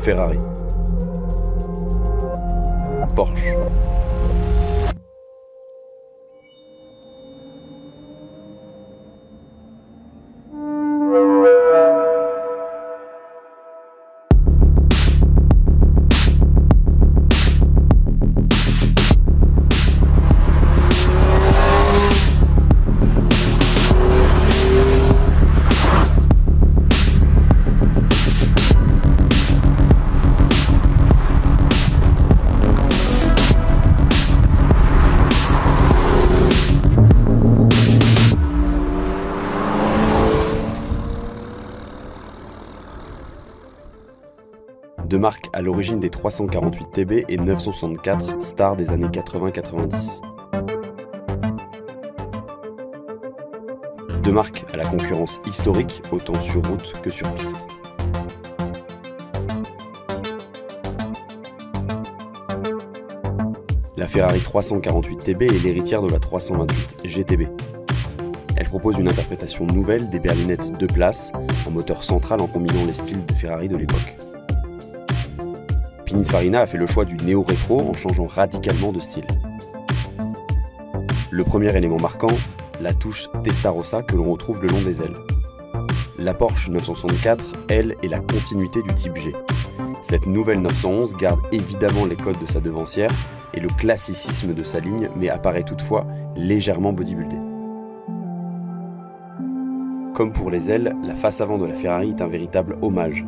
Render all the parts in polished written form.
Ferrari. Porsche. Deux marques à l'origine des 348 TB et 964 stars des années 80-90. Deux marques à la concurrence historique, autant sur route que sur piste. La Ferrari 348 TB est l'héritière de la 328 GTB. Elle propose une interprétation nouvelle des berlinettes 2 places, en moteur central en combinant les styles de Ferrari de l'époque. Pininfarina a fait le choix du néo-rétro en changeant radicalement de style. Le premier élément marquant, la touche Testarossa que l'on retrouve le long des ailes. La Porsche 964, elle, est la continuité du type G. Cette nouvelle 911 garde évidemment les codes de sa devancière et le classicisme de sa ligne, mais apparaît toutefois légèrement bodybuildée. Comme pour les ailes, la face avant de la Ferrari est un véritable hommage.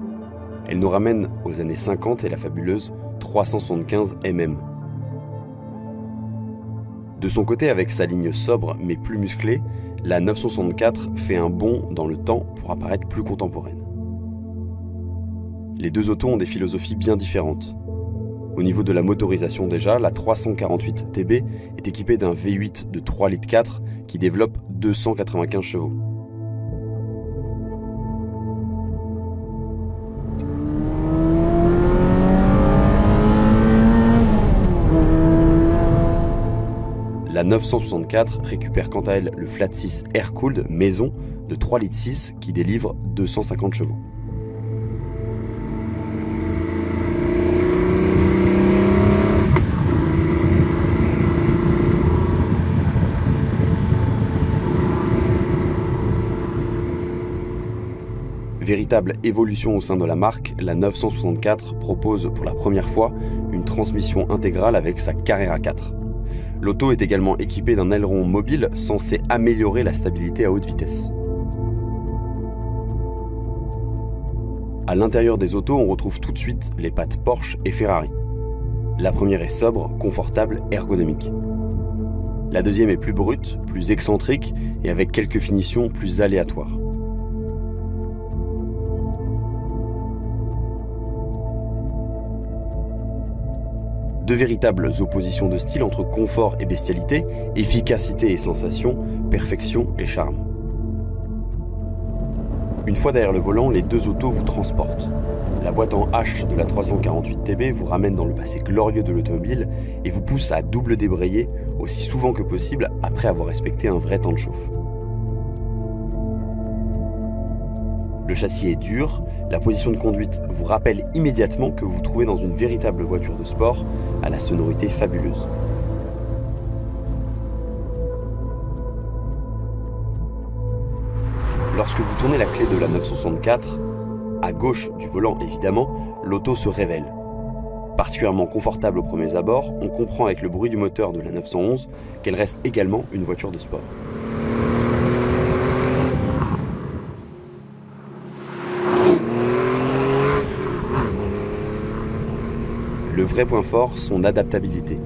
Elle nous ramène aux années 50 et la fabuleuse 375 mm. De son côté, avec sa ligne sobre mais plus musclée, la 964 fait un bond dans le temps pour apparaître plus contemporaine. Les deux autos ont des philosophies bien différentes. Au niveau de la motorisation déjà, la 348 TB est équipée d'un V8 de 3,4 litres qui développe 295 chevaux. La 964 récupère quant à elle le Flat 6 Air-Cooled maison de 3,6 litres qui délivre 250 chevaux. Véritable évolution au sein de la marque, la 964 propose pour la première fois une transmission intégrale avec sa Carrera 4. L'auto est également équipée d'un aileron mobile censé améliorer la stabilité à haute vitesse. À l'intérieur des autos, on retrouve tout de suite les pattes Porsche et Ferrari. La première est sobre, confortable, ergonomique. La deuxième est plus brute, plus excentrique et avec quelques finitions plus aléatoires. Deux véritables oppositions de style entre confort et bestialité, efficacité et sensation, perfection et charme. Une fois derrière le volant, les deux autos vous transportent. La boîte en H de la 348 TB vous ramène dans le passé glorieux de l'automobile et vous pousse à double débrayer aussi souvent que possible après avoir respecté un vrai temps de chauffe. Le châssis est dur, la position de conduite vous rappelle immédiatement que vous vous trouvez dans une véritable voiture de sport à la sonorité fabuleuse. Lorsque vous tournez la clé de la 964, à gauche du volant évidemment, l'auto se révèle. Particulièrement confortable aux premiers abords, on comprend avec le bruit du moteur de la 911 qu'elle reste également une voiture de sport. Le vrai point fort, son adaptabilité.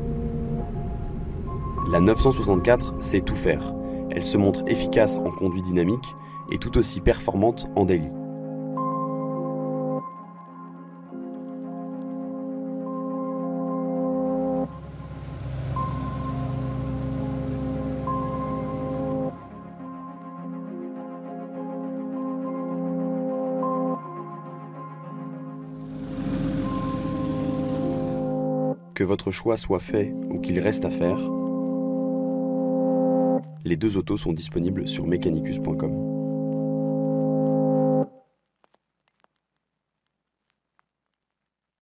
La 964 sait tout faire. Elle se montre efficace en conduite dynamique et tout aussi performante en daily. Que votre choix soit fait ou qu'il reste à faire, les deux autos sont disponibles sur mechanicus.com.